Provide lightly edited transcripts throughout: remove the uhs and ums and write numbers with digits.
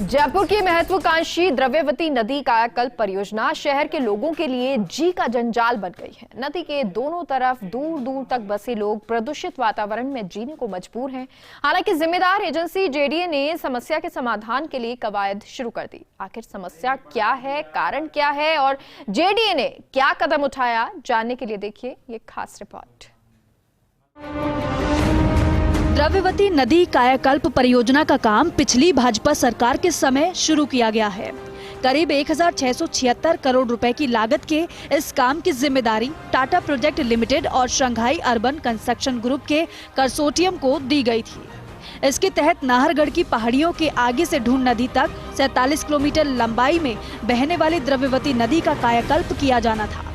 जयपुर की महत्वाकांक्षी द्रव्यवती नदी कायाकल्प परियोजना शहर के लोगों के लिए जी का जंजाल बन गई है। नदी के दोनों तरफ दूर दूर तक बसे लोग प्रदूषित वातावरण में जीने को मजबूर हैं। हालांकि जिम्मेदार एजेंसी जेडीए ने समस्या के समाधान के लिए कवायद शुरू कर दी। आखिर समस्या क्या है, कारण क्या है और जेडीए ने क्या कदम उठाया, जानने के लिए देखिए ये खास रिपोर्ट। द्रव्यवती नदी कायाकल्प परियोजना का काम पिछली भाजपा सरकार के समय शुरू किया गया है। करीब 1676 करोड़ रुपए की लागत के इस काम की जिम्मेदारी टाटा प्रोजेक्ट लिमिटेड और शंघाई अर्बन कंस्ट्रक्शन ग्रुप के कंसोर्टियम को दी गई थी। इसके तहत नाहरगढ़ की पहाड़ियों के आगे से ढूंढ नदी तक 47 किलोमीटर लंबाई में बहने वाली द्रव्यवती नदी का कायाकल्प किया जाना था।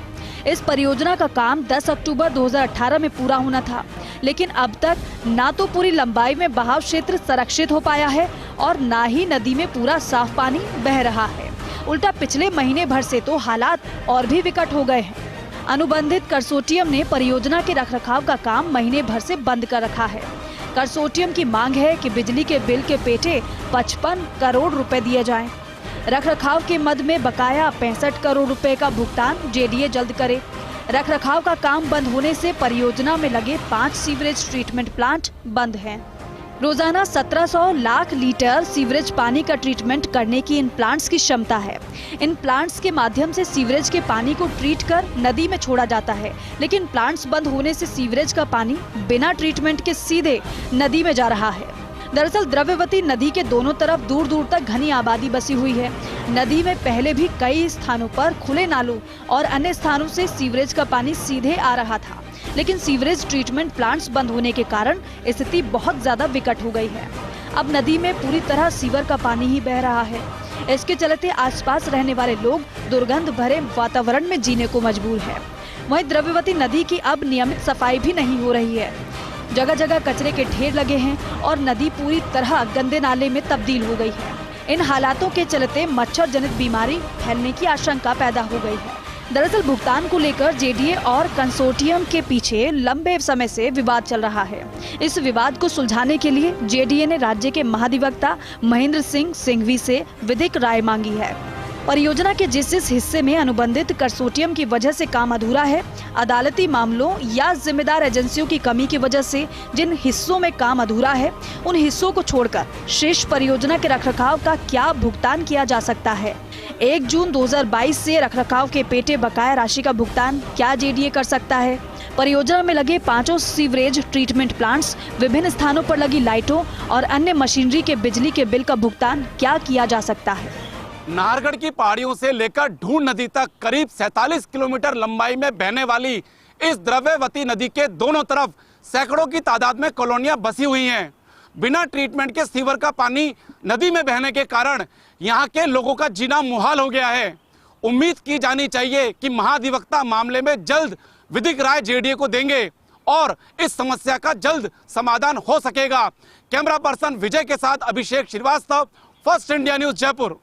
इस परियोजना का काम 10 अक्टूबर 2018 में पूरा होना था, लेकिन अब तक ना तो पूरी लंबाई में बहाव क्षेत्र संरक्षित हो पाया है और ना ही नदी में पूरा साफ पानी बह रहा है। उल्टा पिछले महीने भर से तो हालात और भी विकट हो गए हैं। अनुबंधित कंसोर्टियम ने परियोजना के रखरखाव का काम महीने भर से बंद कर रखा है। कंसोर्टियम की मांग है कि बिजली के बिल के पेटे 55 करोड़ रुपए दिए जाएं। रखरखाव के मद में बकाया 65 करोड़ रुपए का भुगतान जेडीए जल्द करे। रखरखाव का काम बंद होने से परियोजना में लगे 5 सीवरेज ट्रीटमेंट प्लांट बंद हैं। रोजाना 1700 लाख लीटर सीवरेज पानी का ट्रीटमेंट करने की इन प्लांट्स की क्षमता है। इन प्लांट्स के माध्यम से सीवरेज के पानी को ट्रीट कर नदी में छोड़ा जाता है, लेकिन प्लांट्स बंद होने से सीवरेज का पानी बिना ट्रीटमेंट के सीधे नदी में जा रहा है। दरअसल द्रव्यवती नदी के दोनों तरफ दूर दूर तक घनी आबादी बसी हुई है। नदी में पहले भी कई स्थानों पर खुले नालों और अन्य स्थानों से सीवरेज का पानी सीधे आ रहा था, लेकिन सीवरेज ट्रीटमेंट प्लांट्स बंद होने के कारण स्थिति बहुत ज्यादा विकट हो गई है। अब नदी में पूरी तरह सीवर का पानी ही बह रहा है। इसके चलते आसपास रहने वाले लोग दुर्गंध भरे वातावरण में जीने को मजबूर है। वहीं द्रव्यवती नदी की अब नियमित सफाई भी नहीं हो रही है। जगह जगह कचरे के ढेर लगे हैं और नदी पूरी तरह गंदे नाले में तब्दील हो गई है। इन हालातों के चलते मच्छर जनित बीमारी फैलने की आशंका पैदा हो गई है। दरअसल भुगतान को लेकर जेडीए और कंसोर्टियम के पीछे लंबे समय से विवाद चल रहा है। इस विवाद को सुलझाने के लिए जेडीए ने राज्य के महाधिवक्ता महेंद्र सिंह सिंघवी से विधिक राय मांगी है। परियोजना के जिस हिस्से में अनुबंधित कंसोर्टियम की वजह से काम अधूरा है, अदालती मामलों या जिम्मेदार एजेंसियों की कमी की वजह से जिन हिस्सों में काम अधूरा है, उन हिस्सों को छोड़कर शेष परियोजना के रखरखाव का क्या भुगतान किया जा सकता है। 1 जून 2022 से रखरखाव के पेटे बकाया राशि का भुगतान क्या जेडीए कर सकता है। परियोजना में लगे 5 सीवरेज ट्रीटमेंट प्लांट्स, विभिन्न स्थानों पर लगी लाइटों और अन्य मशीनरी के बिजली के बिल का भुगतान क्या किया जा सकता है। नाहरगढ़ की पहाड़ियों से लेकर ढूंढ नदी तक करीब 47 किलोमीटर लंबाई में बहने वाली इस द्रव्यवती नदी के दोनों तरफ सैकड़ों की तादाद में कॉलोनियां बसी हुई हैं। बिना ट्रीटमेंट के सीवर का पानी नदी में बहने के कारण यहां के लोगों का जीना मुहाल हो गया है। उम्मीद की जानी चाहिए कि महाधिवक्ता मामले में जल्द विधिक राय जेडीए को देंगे और इस समस्या का जल्द समाधान हो सकेगा। कैमरा पर्सन विजय के साथ अभिषेक श्रीवास्तव, फर्स्ट इंडिया न्यूज, जयपुर।